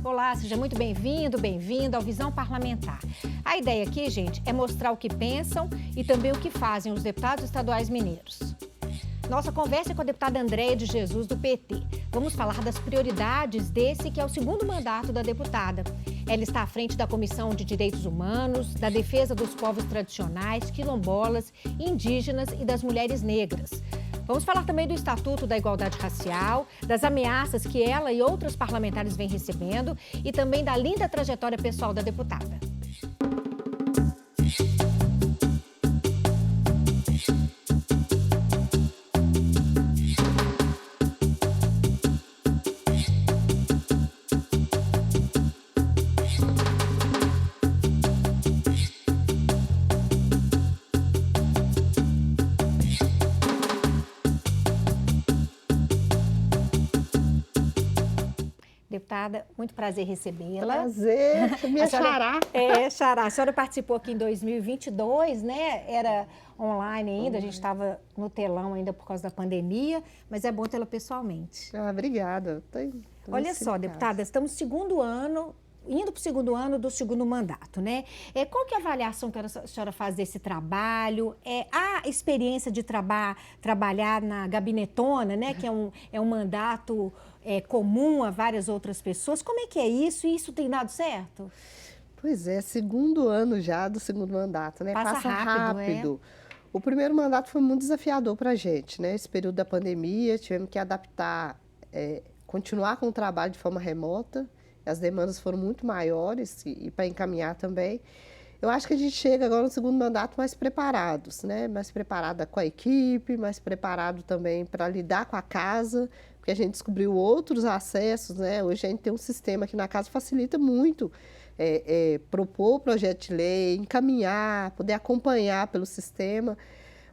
Olá, seja muito bem-vindo, bem-vinda ao Visão Parlamentar. A ideia aqui, gente, é mostrar o que pensam e também o que fazem os deputados estaduais mineiros. Nossa conversa é com a deputada Andréia de Jesus, do PT. Vamos falar das prioridades desse que é o segundo mandato da deputada. Ela está à frente da Comissão de Direitos Humanos, da defesa dos povos tradicionais, quilombolas, indígenas e das mulheres negras. Vamos falar também do Estatuto da Igualdade Racial, das ameaças que ela e outros parlamentares vêm recebendo e também da linda trajetória pessoal da deputada. Deputada, muito prazer recebê-la. Prazer, minha xará. Xará. A senhora participou aqui em 2022, né? Era online ainda, a gente estava no telão ainda por causa da pandemia, mas é bom tê-la pessoalmente. Obrigada. Olha só, deputada, estamos indo para o segundo ano do segundo mandato, né? Qual que é a avaliação que a senhora faz desse trabalho? A experiência de trabalhar na gabinetona, né? Que é um mandato comum a várias outras pessoas. Como é que é isso? E isso tem dado certo? Pois é, segundo ano já do segundo mandato, né? Passa rápido. O primeiro mandato foi muito desafiador para a gente, né? Esse período da pandemia, tivemos que adaptar, continuar com o trabalho de forma remota. As demandas foram muito maiores e para encaminhar também. Eu acho que a gente chega agora no segundo mandato mais preparados, né? Mais preparada com a equipe, mais preparado também para lidar com a casa, porque a gente descobriu outros acessos, né? Hoje a gente tem um sistema que na casa facilita muito propor o projeto de lei, encaminhar, poder acompanhar pelo sistema.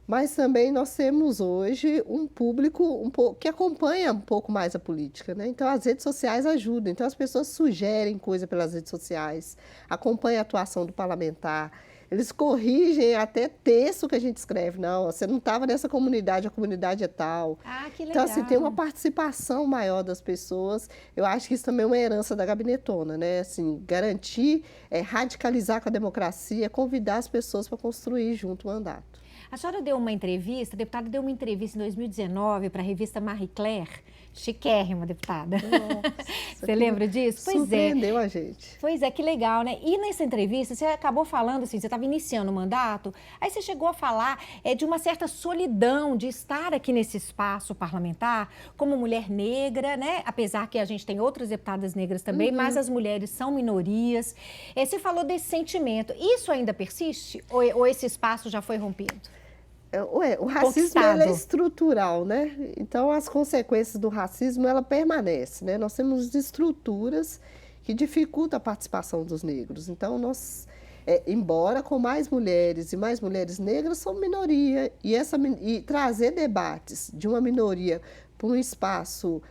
Mas também nós temos hoje um público que acompanha um pouco mais a política, né? Então as redes sociais ajudam, então as pessoas sugerem coisa pelas redes sociais, acompanham a atuação do parlamentar, eles corrigem até texto que a gente escreve, não, você não estava nessa comunidade, a comunidade é tal. Ah, que legal. Então assim, tem uma participação maior das pessoas, eu acho que isso também é uma herança da gabinetona, né? Assim, garantir, radicalizar com a democracia, convidar as pessoas para construir junto o mandato. A senhora deu uma entrevista, a deputada deu uma entrevista em 2019 para a revista Marie Claire, chiquérrima, deputada. Nossa, você lembra disso? Pois surpreendeu a gente. Pois é, que legal, né? E nessa entrevista, você acabou falando assim, você estava iniciando o mandato, aí você chegou a falar de uma certa solidão de estar aqui nesse espaço parlamentar como mulher negra, né? Apesar que a gente tem outras deputadas negras também, mas as mulheres são minorias. Você falou desse sentimento. Isso ainda persiste? Ou esse espaço já foi rompido? O racismo ele é estrutural, né? Então, as consequências do racismo, ela permanece, né? Nós temos estruturas que dificultam a participação dos negros. Então, nós, embora com mais mulheres negras, são minoria. E trazer debates de uma minoria para um espaço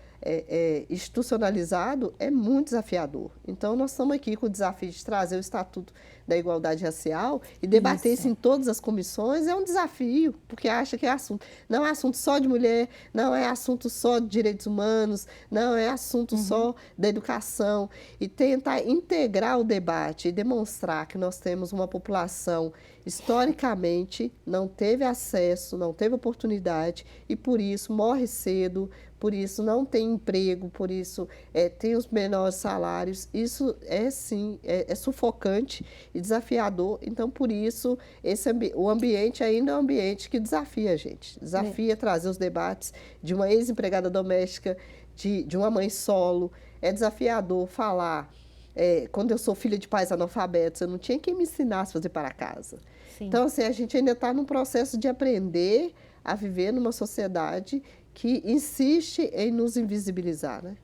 institucionalizado é muito desafiador. Então, nós estamos aqui com o desafio de trazer o Estatuto da Igualdade Racial e debater isso em todas as comissões. É um desafio, porque acha que não é assunto só de mulher, não é assunto só de direitos humanos, não é assunto só da educação. E tentar integrar o debate e demonstrar que nós temos uma população historicamente não teve acesso, não teve oportunidade e por isso morre cedo, por isso não tem emprego, por isso tem os menores salários. Isso sim, é sufocante e desafiador. Então, por isso, o ambiente ainda é um ambiente que desafia a gente. Desafia trazer os debates de uma ex-empregada doméstica, de uma mãe solo. É desafiador falar. Quando eu sou filha de pais analfabetos, eu não tinha quem me ensinasse a fazer para casa. Sim. Então, assim, a gente ainda está num processo de aprender a viver numa sociedade que insiste em nos invisibilizar, né?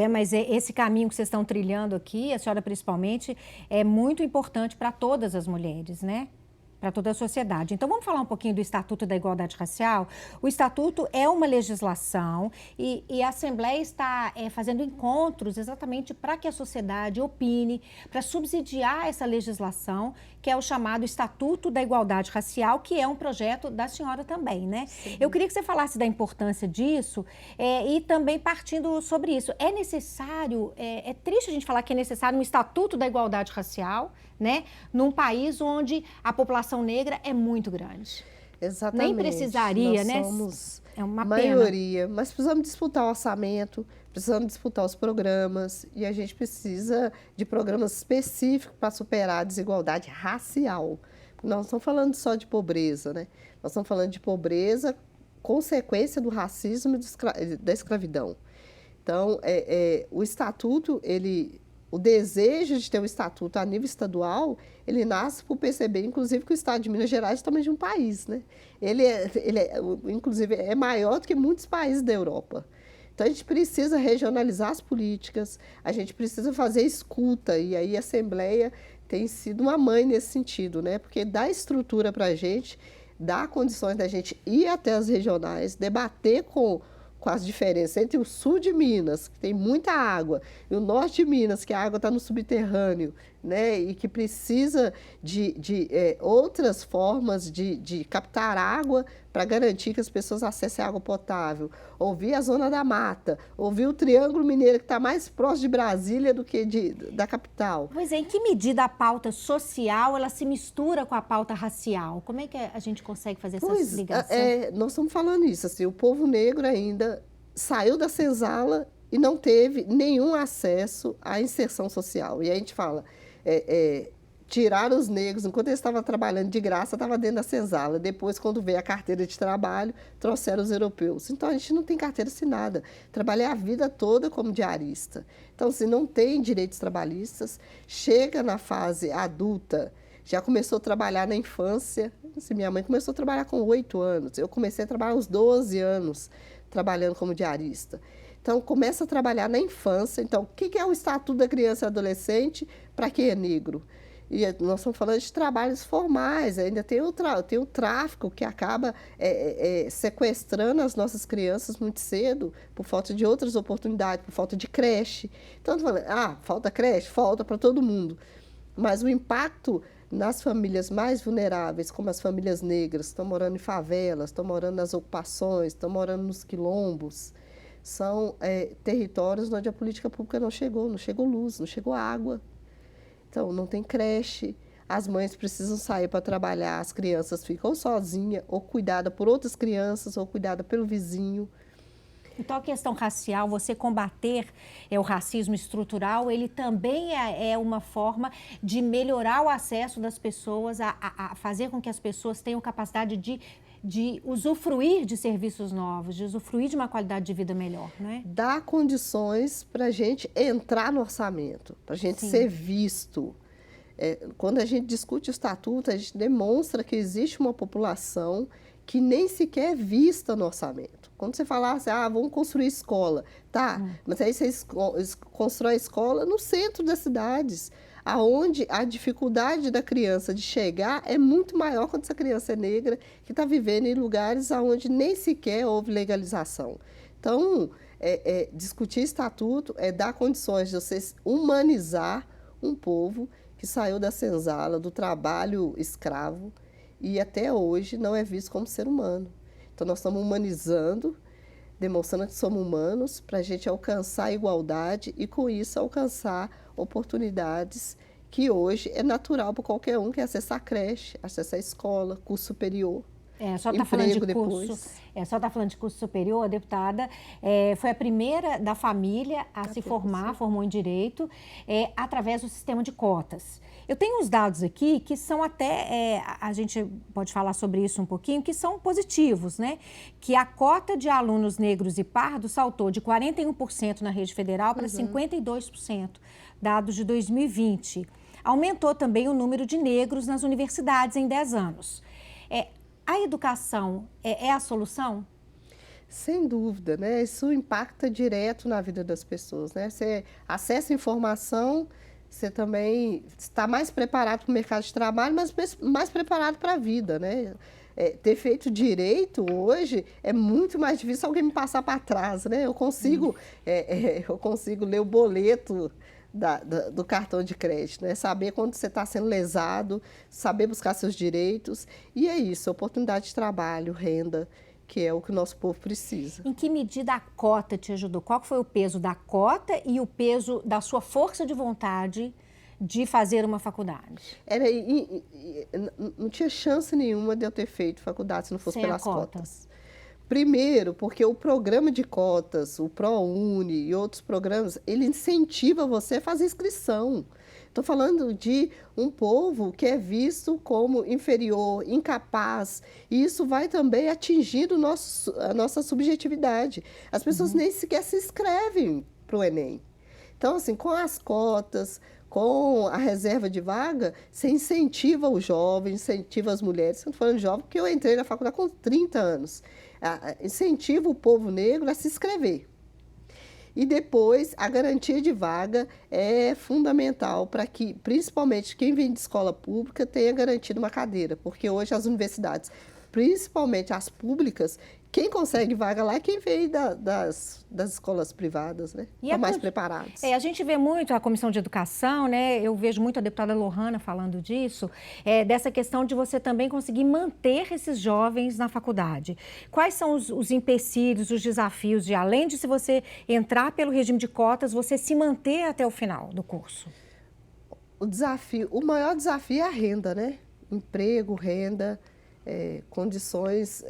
Mas esse caminho que vocês estão trilhando aqui, a senhora principalmente, é muito importante para todas as mulheres, né? para toda a sociedade. Então, vamos falar um pouquinho do Estatuto da Igualdade Racial. O Estatuto é uma legislação e a Assembleia está fazendo encontros exatamente para que a sociedade opine, para subsidiar essa legislação, que é o chamado Estatuto da Igualdade Racial, que é um projeto da senhora também, né? Sim. Eu queria que você falasse da importância disso e também partindo sobre isso. É necessário, é triste a gente falar que é necessário um Estatuto da Igualdade Racial, né? Num país onde a população negra é muito grande. Exatamente. Nem precisaria, nós né? Somos é uma maioria, pena. mas precisamos disputar o orçamento, precisamos disputar os programas e a gente precisa de programas específicos para superar a desigualdade racial. Nós não estamos falando só de pobreza, né? Nós estamos falando de pobreza, consequência do racismo e da escravidão. Então, o estatuto, o desejo de ter um estatuto a nível estadual, ele nasce por perceber, inclusive, que o estado de Minas Gerais é também de um país, né? Inclusive, é maior do que muitos países da Europa. Então, a gente precisa regionalizar as políticas, a gente precisa fazer escuta, e aí a Assembleia tem sido uma mãe nesse sentido, né? Porque dá estrutura para a gente, dá condições da gente ir até as regionais, debater com as diferenças entre o sul de Minas, que tem muita água, e o norte de Minas, que a água está no subterrâneo, né, e que precisa de outras formas de captar água para garantir que as pessoas acessem água potável. Ouvir a Zona da Mata, ouvir o Triângulo Mineiro, que está mais próximo de Brasília do que da capital. Pois é, em que medida a pauta social ela se mistura com a pauta racial? Como é que a gente consegue fazer essa ligação? Nós estamos falando isso, assim, o povo negro ainda saiu da senzala e não teve nenhum acesso à inserção social. E aí a gente fala, tirar os negros, enquanto eles estavam trabalhando de graça, estava dentro da senzala. Depois, quando veio a carteira de trabalho, trouxeram os europeus. Então, a gente não tem carteira assinada. Trabalhei a vida toda como diarista. Então, se não tem direitos trabalhistas, chega na fase adulta, já começou a trabalhar na infância. Assim, minha mãe começou a trabalhar com 8 anos. Eu comecei a trabalhar aos 12 anos, trabalhando como diarista. Então, começa a trabalhar na infância. Então, o que é o Estatuto da Criança e Adolescente para quem é negro? E nós estamos falando de trabalhos formais, ainda tem o tráfico que acaba sequestrando as nossas crianças muito cedo, por falta de outras oportunidades, por falta de creche. Então, estou falando, falta creche? Falta para todo mundo. Mas o impacto nas famílias mais vulneráveis, como as famílias negras, estão morando em favelas, estão morando nas ocupações, estão morando nos quilombos, são territórios onde a política pública não chegou luz, não chegou água. Então, não tem creche, as mães precisam sair para trabalhar, as crianças ficam sozinhas, ou cuidadas por outras crianças, ou cuidadas pelo vizinho. Então, a questão racial, você combater o racismo estrutural, ele também é uma forma de melhorar o acesso das pessoas, a fazer com que as pessoas tenham capacidade de usufruir de serviços novos, de usufruir de uma qualidade de vida melhor, né? Dá condições para a gente entrar no orçamento, para a gente ser visto. Quando a gente discute o estatuto, a gente demonstra que existe uma população que nem sequer é vista no orçamento. Quando você fala assim, vamos construir escola, tá, mas aí você constrói escola no centro das cidades, aonde a dificuldade da criança de chegar é muito maior quando essa criança é negra, que está vivendo em lugares onde nem sequer houve legalização. Então, discutir estatuto é dar condições de você humanizar um povo que saiu da senzala, do trabalho escravo, e até hoje não é visto como ser humano. Então, nós estamos humanizando, demonstrando que somos humanos, para a gente alcançar a igualdade e, com isso, alcançar oportunidades que hoje é natural para qualquer um, que é acessar a creche, acessar a escola, curso superior. Só está falando de curso. Só está falando de curso superior, a deputada foi a primeira da família a se formar, formou em direito, através do sistema de cotas. Eu tenho uns dados aqui que são até, a gente pode falar sobre isso um pouquinho, que são positivos, né? Que a cota de alunos negros e pardos saltou de 41% na rede federal para 52%, dados de 2020. Aumentou também o número de negros nas universidades em 10 anos. A educação é a solução? Sem dúvida, né? Isso impacta direto na vida das pessoas, né? Você acessa informação, você também está mais preparado para o mercado de trabalho, mas mais preparado para a vida, né? Ter feito direito hoje é muito mais difícil alguém me passar para trás, né? Eu consigo ler o boleto do cartão de crédito, né? Saber quando você está sendo lesado, saber buscar seus direitos. E é isso, oportunidade de trabalho, renda, que é o que o nosso povo precisa. Em que medida a cota te ajudou? Qual foi o peso da cota e o peso da sua força de vontade de fazer uma faculdade? Não tinha chance nenhuma de eu ter feito faculdade se não fosse sem pelas a cota. cotas. Primeiro, porque o programa de cotas, o ProUni e outros programas, ele incentiva você a fazer inscrição. Estou falando de um povo que é visto como inferior, incapaz, e isso vai também atingindo a nossa subjetividade. As pessoas nem sequer se inscrevem para o Enem. Então, assim, com as cotas, com a reserva de vaga, você incentiva os jovens, incentiva as mulheres. Estou falando de jovem porque eu entrei na faculdade com 30 anos. Incentiva o povo negro a se inscrever. E depois, a garantia de vaga é fundamental para que, principalmente, quem vem de escola pública tenha garantido uma cadeira, porque hoje as universidades, principalmente as públicas, quem consegue vaga lá é quem veio das escolas privadas, né? Estão mais preparados. A gente vê muito a Comissão de Educação, né? Eu vejo muito a deputada Lohana falando disso, dessa questão de você também conseguir manter esses jovens na faculdade. Quais são os empecilhos, os desafios de, além de se você entrar pelo regime de cotas, você se manter até o final do curso? O maior desafio é a renda, né? Emprego, renda. Condições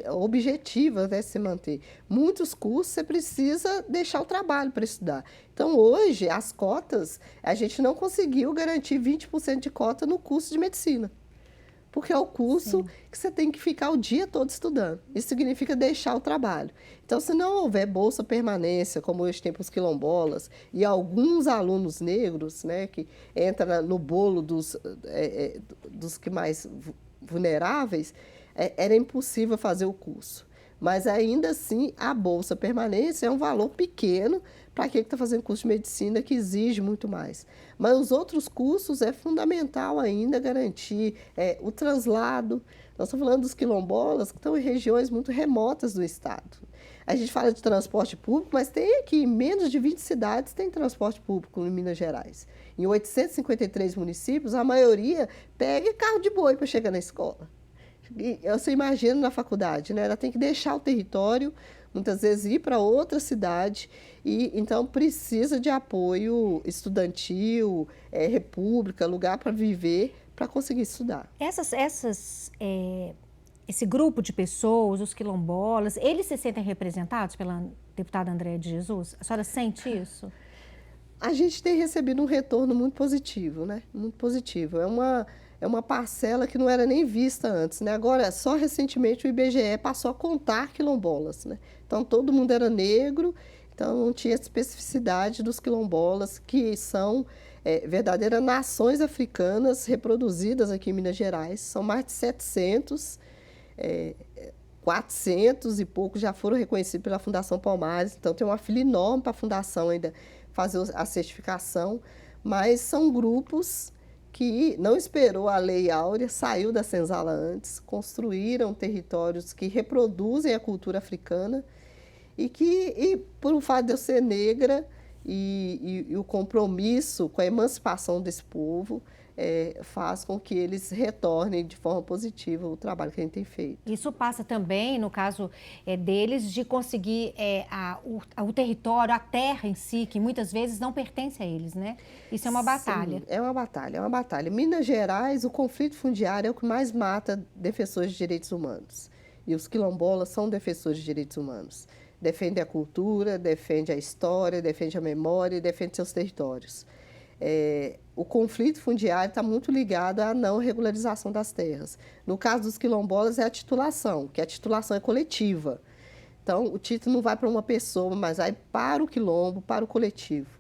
objetivas, né, se manter. Muitos cursos você precisa deixar o trabalho para estudar. Então, hoje, as cotas, a gente não conseguiu garantir 20% de cota no curso de medicina. Porque é o curso que você tem que ficar o dia todo estudando. Isso significa deixar o trabalho. Então, se não houver bolsa permanência, como hoje tem para os quilombolas, e alguns alunos negros, né, que entram no bolo dos que mais vulneráveis, era impossível fazer o curso. Mas, ainda assim, a bolsa permanência é um valor pequeno para quem está fazendo curso de medicina, que exige muito mais. Mas os outros cursos é fundamental ainda garantir o translado. Nós estamos falando dos quilombolas que estão em regiões muito remotas do estado. A gente fala de transporte público, mas tem aqui menos de 20 cidades tem transporte público em Minas Gerais. Em 853 municípios, a maioria pega carro de boi para chegar na escola. E você imagina na faculdade, né? Ela tem que deixar o território, muitas vezes ir para outra cidade, e então precisa de apoio estudantil, república, lugar para viver, para conseguir estudar. Esse grupo de pessoas, os quilombolas, eles se sentem representados pela deputada Andréia de Jesus? A senhora sente isso? A gente tem recebido um retorno muito positivo, né? Muito positivo. É uma parcela que não era nem vista antes, né? Agora, só recentemente o IBGE passou a contar quilombolas, né? Então, todo mundo era negro, então não tinha especificidade dos quilombolas, que são verdadeiras nações africanas reproduzidas aqui em Minas Gerais. São mais de 700, 400 e poucos já foram reconhecidos pela Fundação Palmares, então tem uma fila enorme para a Fundação ainda fazer a certificação, mas são grupos que não esperou a Lei Áurea, saiu da senzala antes, construíram territórios que reproduzem a cultura africana e por o fato de eu ser negra e o compromisso com a emancipação desse povo, faz com que eles retornem de forma positiva o trabalho que a gente tem feito. Isso passa também, no caso deles, de conseguir o território, a terra em si, que muitas vezes não pertence a eles, né? Isso é uma batalha. Sim, é uma batalha. Minas Gerais, o conflito fundiário é o que mais mata defensores de direitos humanos. E os quilombolas são defensores de direitos humanos. Defendem a cultura, defendem a história, defendem a memória e defendem seus territórios. O conflito fundiário está muito ligado à não regularização das terras. No caso dos quilombolas é a titulação, que a titulação é coletiva. Então, o título não vai para uma pessoa, mas vai para o quilombo, para o coletivo.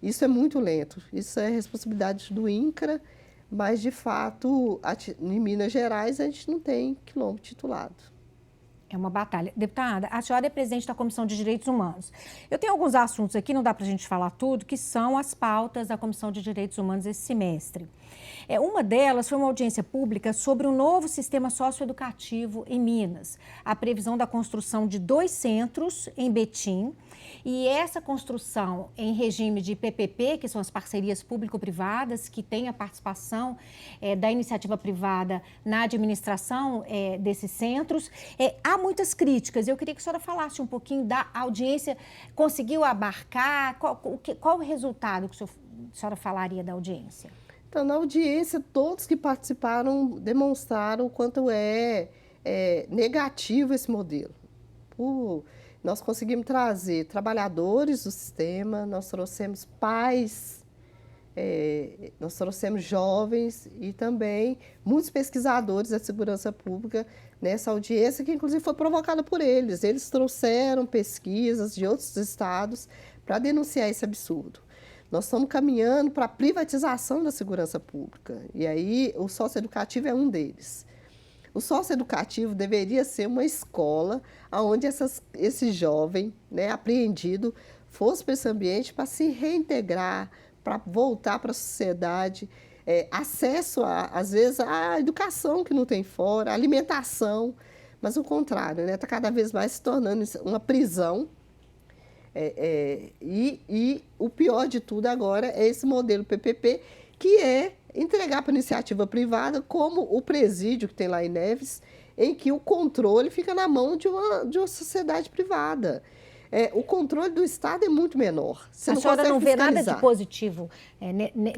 Isso é muito lento, isso é responsabilidade do INCRA, mas, de fato, em Minas Gerais, a gente não tem quilombo titulado. É uma batalha. Deputada, a senhora é presidente da Comissão de Direitos Humanos. Eu tenho alguns assuntos aqui, não dá para a gente falar tudo, que são as pautas da Comissão de Direitos Humanos esse semestre. Uma delas foi uma audiência pública sobre um novo sistema socioeducativo em Minas. A previsão da construção de 2 centros em Betim. E essa construção em regime de PPP, que são as parcerias público-privadas, que tem a participação da iniciativa privada na administração desses centros. Há muitas críticas. Eu queria que a senhora falasse um pouquinho da audiência. Conseguiu abarcar? Qual o resultado que a senhora falaria da audiência? Então, na audiência, todos que participaram demonstraram o quanto é negativo esse modelo. Nós conseguimos trazer trabalhadores do sistema, nós trouxemos pais, nós trouxemos jovens e também muitos pesquisadores da segurança pública nessa audiência, que inclusive foi provocada por eles. Eles trouxeram pesquisas de outros estados para denunciar esse absurdo. Nós estamos caminhando para a privatização da segurança pública, e aí o socioeducativo é um deles. O socioeducativo deveria ser uma escola onde esse jovem, apreendido, fosse para esse ambiente para se reintegrar, para voltar para a sociedade, acesso, às vezes, à educação que não tem fora, alimentação, mas o contrário, está cada vez mais se tornando uma prisão. E o pior de tudo agora é esse modelo PPP, que é entregar para a iniciativa privada, como o presídio que tem lá em Neves, em que o controle fica na mão de uma sociedade privada. O controle do Estado é muito menor. Você a senhora não vê nada de positivo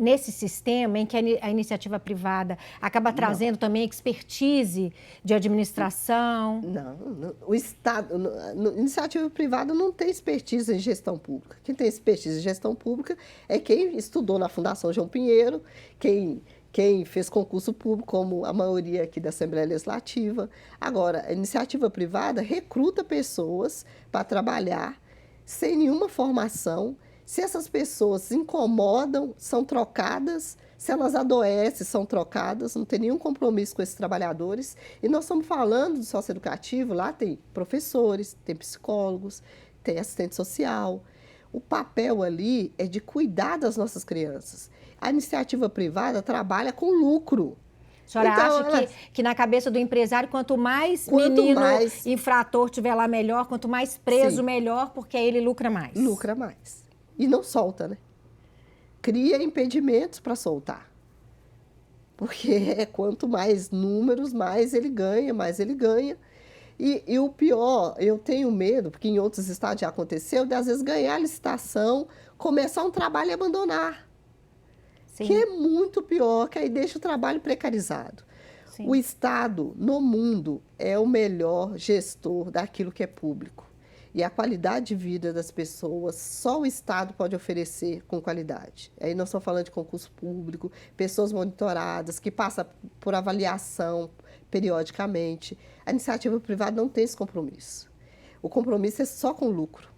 nesse sistema em que a iniciativa privada acaba trazendo também expertise de administração? Não, o Estado, a iniciativa privada não tem expertise em gestão pública. Quem tem expertise em gestão pública é quem estudou na Fundação João Pinheiro, quem fez concurso público, como a maioria aqui da Assembleia Legislativa. Agora, a iniciativa privada recruta pessoas para trabalhar sem nenhuma formação. Se essas pessoas se incomodam, são trocadas. Se elas adoecem, são trocadas. Não tem nenhum compromisso com esses trabalhadores. E nós estamos falando do socioeducativo, lá tem professores, tem psicólogos, tem assistente social. O papel ali é de cuidar das nossas crianças. A iniciativa privada trabalha com lucro. A senhora acha que na cabeça do empresário, quanto mais infrator tiver lá, melhor, quanto mais preso, melhor, porque aí ele lucra mais. Lucra mais. E não solta, né? Cria impedimentos para soltar. Porque quanto mais números, mais ele ganha. E o pior, eu tenho medo, porque em outros estados já aconteceu, de às vezes ganhar a licitação, começar um trabalho e abandonar. Sim. Que é muito pior, que aí deixa o trabalho precarizado. Sim. O Estado, no mundo, é o melhor gestor daquilo que é público. E a qualidade de vida das pessoas, só o Estado pode oferecer com qualidade. Aí nós estamos falando de concurso público, pessoas monitoradas, que passam por avaliação periodicamente. A iniciativa privada não tem esse compromisso. O compromisso é só com lucro.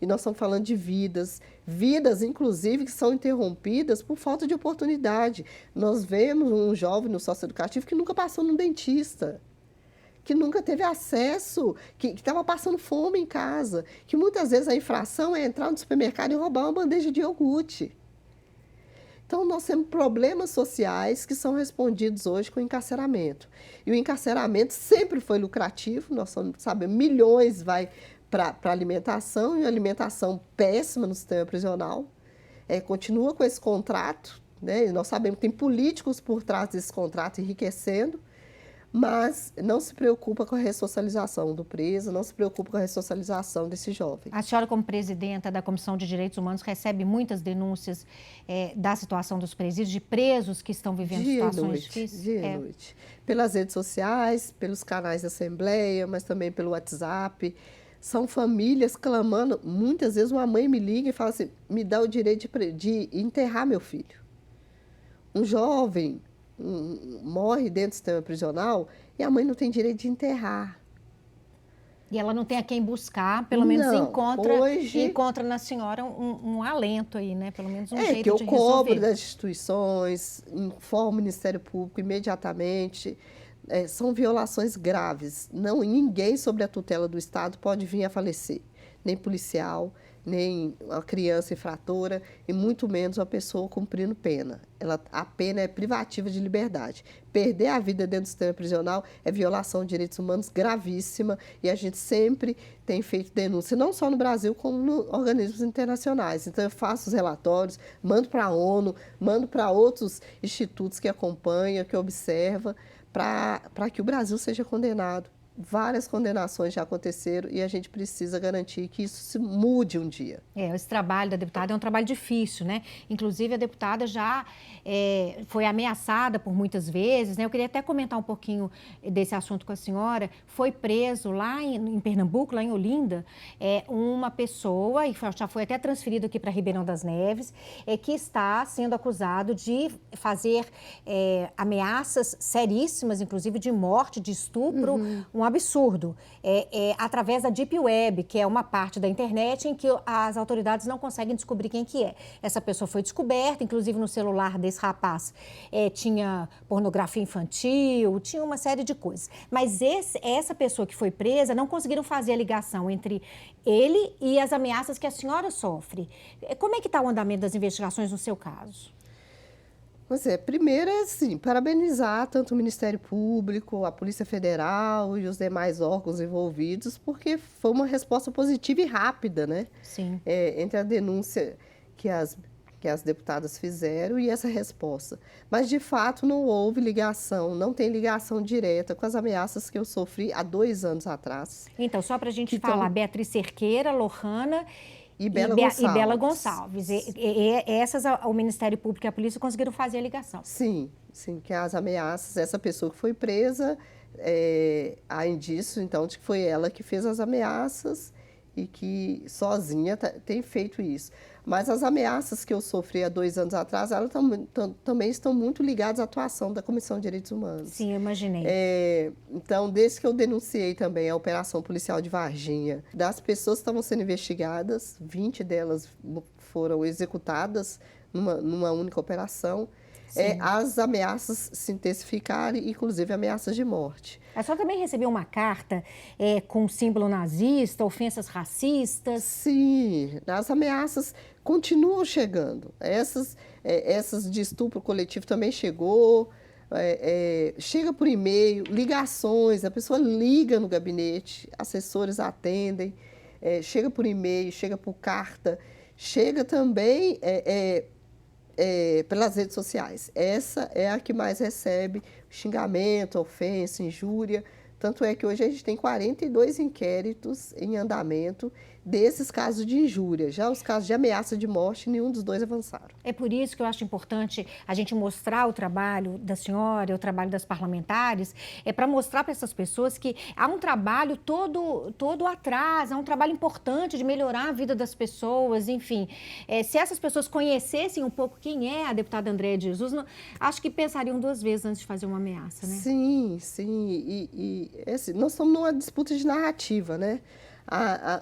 E nós estamos falando de vidas, inclusive, que são interrompidas por falta de oportunidade. Nós vemos um jovem no socioeducativo que nunca passou num dentista, que nunca teve acesso, que estava passando fome em casa, que muitas vezes a infração é entrar no supermercado e roubar uma bandeja de iogurte. Então, nós temos problemas sociais que são respondidos hoje com o encarceramento. E o encarceramento sempre foi lucrativo, nós sabemos, milhões vai para alimentação, e alimentação péssima no sistema prisional. Continua com esse contrato, né? Nós sabemos que tem políticos por trás desse contrato enriquecendo, mas não se preocupa com a ressocialização do preso, não se preocupa com a ressocialização desse jovem. A senhora, como presidenta da Comissão de Direitos Humanos, recebe muitas denúncias da situação dos presídios, de presos que estão vivendo situações difíceis? Dia e noite. Pelas redes sociais, pelos canais da Assembleia, mas também pelo WhatsApp. São famílias clamando. Muitas vezes uma mãe me liga e fala assim, me dá o direito de enterrar meu filho. Um jovem morre dentro do sistema prisional e a mãe não tem direito de enterrar. E ela não tem a quem buscar, pelo menos encontra na senhora um alento aí, né? Pelo menos um jeito de resolver. Que eu cobro das instituições, informo o Ministério Público imediatamente. são violações graves. Não, ninguém sob a tutela do Estado pode vir a falecer, nem policial, nem a criança infratora e muito menos uma pessoa cumprindo pena. A pena é privativa de liberdade. Perder a vida dentro do sistema prisional é violação de direitos humanos gravíssima e a gente sempre tem feito denúncia, não só no Brasil, como nos organismos internacionais. Então, eu faço os relatórios, mando para a ONU, mando para outros institutos que acompanham, que observam, para que o Brasil seja condenado. Várias condenações já aconteceram e a gente precisa garantir que isso se mude um dia. Esse trabalho da deputada é um trabalho difícil, né? Inclusive, a deputada já foi ameaçada por muitas vezes, né? Eu queria até comentar um pouquinho desse assunto com a senhora. Foi preso lá em Pernambuco, lá em Olinda, uma pessoa, e já foi até transferido aqui para Ribeirão das Neves, que está sendo acusado de fazer ameaças seríssimas, inclusive de morte, de estupro, um absurdo, através da Deep Web, que é uma parte da internet em que as autoridades não conseguem descobrir quem que é. Essa pessoa foi descoberta, inclusive no celular desse rapaz tinha pornografia infantil, tinha uma série de coisas. Mas essa pessoa que foi presa, não conseguiram fazer a ligação entre ele e as ameaças que a senhora sofre. Como é que está o andamento das investigações no seu caso? Pois primeiro assim, parabenizar tanto o Ministério Público, a Polícia Federal e os demais órgãos envolvidos, porque foi uma resposta positiva e rápida, né? Sim. Entre a denúncia que as deputadas fizeram e essa resposta. Mas, de fato, não houve ligação, não tem ligação direta com as ameaças que eu sofri há 2 anos atrás. Então, só para a gente falar, Beatriz Cerqueira, Lohana e Bela Gonçalves. Essas, o Ministério Público e a polícia conseguiram fazer a ligação. Sim, que as ameaças, essa pessoa que foi presa, há indício, então, de que foi ela que fez as ameaças e que sozinha tem feito isso. Mas as ameaças que eu sofri há 2 anos atrás, elas também estão muito ligadas à atuação da Comissão de Direitos Humanos. Sim, eu imaginei. Então, desde que eu denunciei também a Operação Policial de Varginha, das pessoas que estavam sendo investigadas, 20 delas foram executadas numa única operação. As ameaças se intensificaram, inclusive ameaças de morte. A senhora também recebeu uma carta com símbolo nazista, ofensas racistas? Sim, as ameaças continuam chegando. Essas de estupro coletivo também chegou, chega por e-mail, ligações, a pessoa liga no gabinete, assessores atendem, chega por e-mail, chega por carta, chega também pelas redes sociais. Essa é a que mais recebe xingamento, ofensa, injúria. Tanto é que hoje a gente tem 42 inquéritos em andamento desses casos de injúria. Já os casos de ameaça de morte, nenhum dos dois avançaram. É por isso que eu acho importante a gente mostrar o trabalho da senhora, o trabalho das parlamentares, para mostrar para essas pessoas que há um trabalho todo atrás, há um trabalho importante de melhorar a vida das pessoas, enfim. Se essas pessoas conhecessem um pouco quem é a deputada Andréia de Jesus, acho que pensariam 2 vezes antes de fazer uma ameaça, né? Sim. Nós estamos numa disputa de narrativa, né?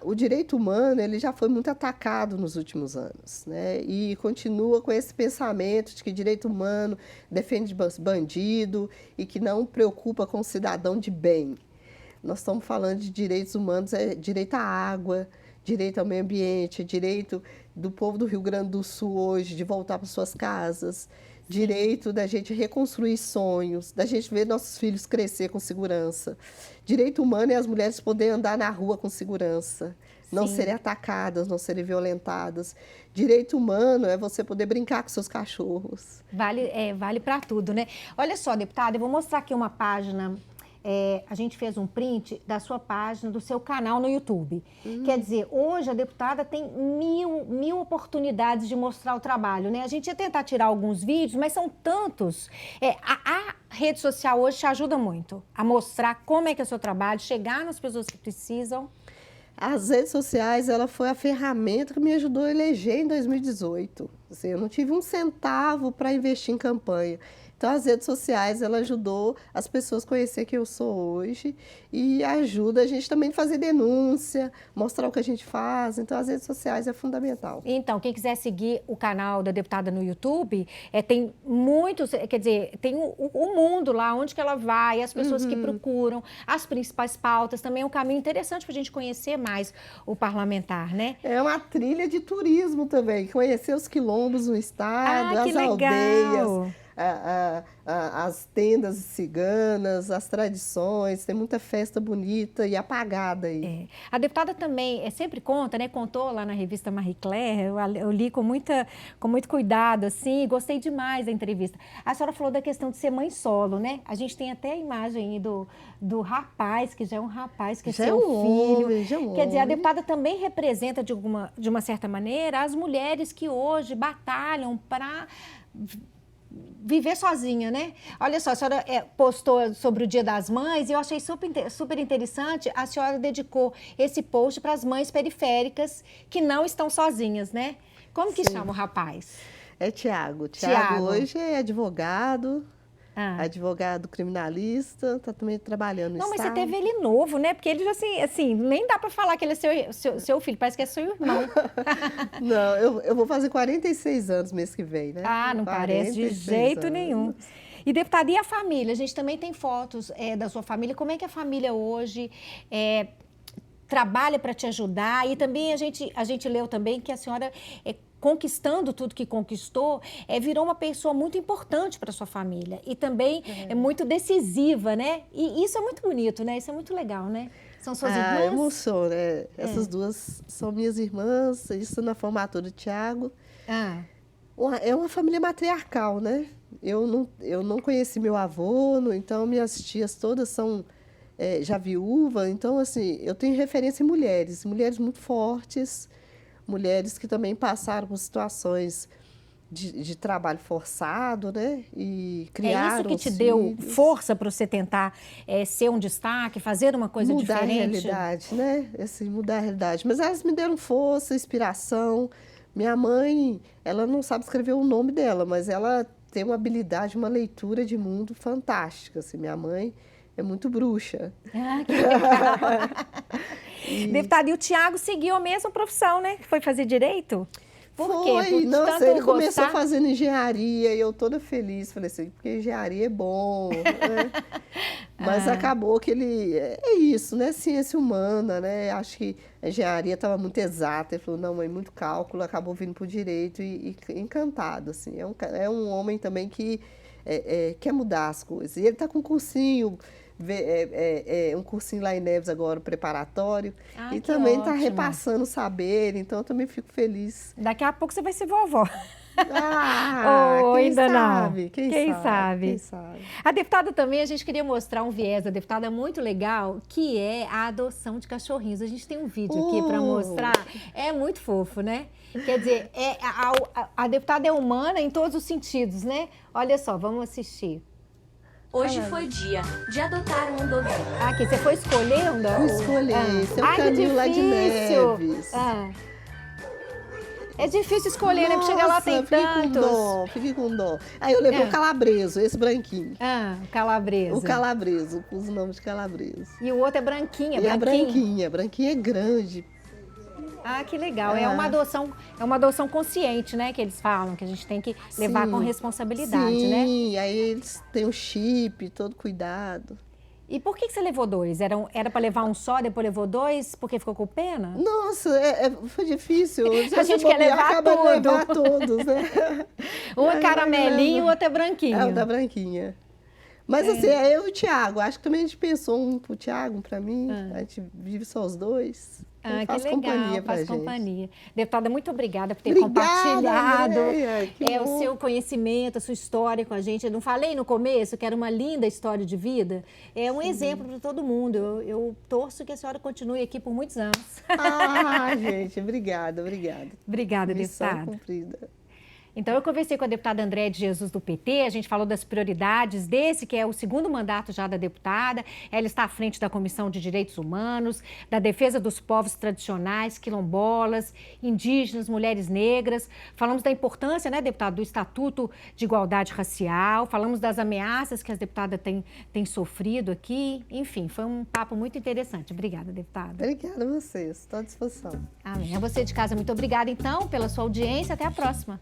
O direito humano ele já foi muito atacado nos últimos anos, né? E continua com esse pensamento de que direito humano defende bandido e que não preocupa com o cidadão de bem. Nós estamos falando de direitos humanos, direito à água, direito ao meio ambiente, direito do povo do Rio Grande do Sul hoje de voltar para suas casas, direito da gente reconstruir sonhos, da gente ver nossos filhos crescer com segurança. Direito humano é as mulheres poderem andar na rua com segurança, não serem atacadas, não serem violentadas. Direito humano é você poder brincar com seus cachorros. Vale para tudo, né? Olha só, deputada, eu vou mostrar aqui uma página. A gente fez um print da sua página, do seu canal no YouTube. Quer dizer, hoje a deputada tem mil oportunidades de mostrar o trabalho, né? A gente ia tentar tirar alguns vídeos, mas são tantos. A rede social hoje te ajuda muito a mostrar como é que é o seu trabalho, chegar nas pessoas que precisam. As redes sociais, ela foi a ferramenta que me ajudou a eleger em 2018. Assim, eu não tive um centavo para investir em campanha. Então, as redes sociais, ela ajudou as pessoas a conhecer quem eu sou hoje e ajuda a gente também a fazer denúncia, mostrar o que a gente faz. Então, as redes sociais é fundamental. Então, quem quiser seguir o canal da deputada no YouTube, tem muitos, quer dizer, tem o mundo lá, onde que ela vai, as pessoas que procuram, as principais pautas. Também é um caminho interessante para a gente conhecer mais o parlamentar, né? É uma trilha de turismo também, conhecer os quilombos no estado, as aldeias. As tendas ciganas, as tradições, tem muita festa bonita e apagada aí. A deputada também sempre conta, né? Contou lá na revista Marie Claire, eu li com muito cuidado, assim, gostei demais da entrevista. A senhora falou da questão de ser mãe solo, né? A gente tem até a imagem aí do rapaz, que já é um rapaz, que é seu filho. Homem, já é um Quer dizer, a homem. deputada também representa, de uma certa maneira, as mulheres que hoje batalham para viver sozinha, né? Olha só, a senhora postou sobre o Dia das Mães e eu achei super interessante, a senhora dedicou esse post para as mães periféricas que não estão sozinhas, né? Como que chama o rapaz? É Tiago. Tiago hoje é advogado, advogado criminalista, está também trabalhando no Não, mas você estado. teve ele novo, né? Porque ele, assim, nem dá para falar que ele é seu filho, parece que é seu irmão. Não, eu vou fazer 46 anos mês que vem, né? Ah, não parece de jeito nenhum. E, deputada, e a família? A gente também tem fotos da sua família. Como é que a família hoje trabalha para te ajudar? E também a gente leu também que a senhora, conquistando tudo que conquistou, virou uma pessoa muito importante para sua família. E também é muito decisiva, né? E isso é muito bonito, né? Isso é muito legal, né? São suas irmãs? Eu emociono, né? Essas duas são minhas irmãs, isso na formatura do Tiago. É uma família matriarcal, né? Eu não conheci meu avô, então minhas tias todas são já viúvas. Então, assim, eu tenho referência em mulheres muito fortes, mulheres que também passaram por situações de trabalho forçado, né? E criaram isso que te deu força para você tentar ser um destaque, fazer uma coisa mudar diferente? Mudar a realidade, né? Assim, mudar a realidade. Mas elas me deram força, inspiração. Minha mãe, ela não sabe escrever o nome dela, mas ela tem uma habilidade, uma leitura de mundo fantástica. Assim, minha mãe é muito bruxa. Ah, que legal! Deputada, e o Tiago seguiu a mesma profissão, né? Foi fazer direito? Por quê? Por Nossa, ele começou fazendo engenharia e eu toda feliz. Falei assim, porque engenharia é bom, né? Mas acabou que ele... É isso, né? Ciência humana, né? Acho que a engenharia estava muito exata. Ele falou, não, mãe, muito cálculo. Acabou vindo para o direito e encantado, assim. É um homem também que quer mudar as coisas. E ele está com um cursinho... um cursinho lá em Neves agora, preparatório, e também está repassando o saber, então eu também fico feliz. Daqui a pouco você vai ser vovó. Ainda sabe, não. Quem sabe? A deputada também, a gente queria mostrar um viés da deputada muito legal, que é a adoção de cachorrinhos. A gente tem um vídeo aqui para mostrar, é muito fofo, né? Quer dizer, a deputada é humana em todos os sentidos, né? Olha só, vamos assistir. Hoje foi dia de adotar um andovinho. Aqui, você foi escolher um Fui escolher, esse é o canil lá de Neves. É difícil escolher, né? Porque chegar lá tem tantos. Fiquei com dó. Aí eu levei o calabreso, esse branquinho. Calabreso. O calabreso, com os nomes de calabreso. E o outro é branquinha, e branquinha. Branquinha é grande. Ah, que legal. É uma adoção consciente, né? Que eles falam, que a gente tem que levar com responsabilidade, né? Sim, aí eles têm o chip, todo cuidado. E por que você levou dois? Era para levar um só, depois levou dois, porque ficou com pena? Nossa, foi difícil. A gente quer levar tudo. Levar todos, né? Um é caramelinho e o outro é branquinho. É o da branquinha. Mas assim, eu e o Thiago. Acho que também a gente pensou um pro Thiago, um pra mim. A gente vive só os dois. Faz companhia pra gente. Companhia. Deputada, muito obrigada por ter Obrigada, compartilhado Andréia, o seu conhecimento, a sua história com a gente. Eu não falei no começo que era uma linda história de vida? É um exemplo para todo mundo. Eu torço que a senhora continue aqui por muitos anos. Gente, obrigada. Obrigada, Missão deputada. cumprida. Então, eu conversei com a deputada Andréia de Jesus, do PT, a gente falou das prioridades desse, que é o segundo mandato já da deputada. Ela está à frente da Comissão de Direitos Humanos, da defesa dos povos tradicionais, quilombolas, indígenas, mulheres negras. Falamos da importância, né, deputada, do Estatuto de Igualdade Racial, falamos das ameaças que as deputadas têm sofrido aqui. Enfim, foi um papo muito interessante. Obrigada, deputada. Obrigada a vocês, estou à disposição. Amém. A você de casa, muito obrigada, então, pela sua audiência. Até a próxima.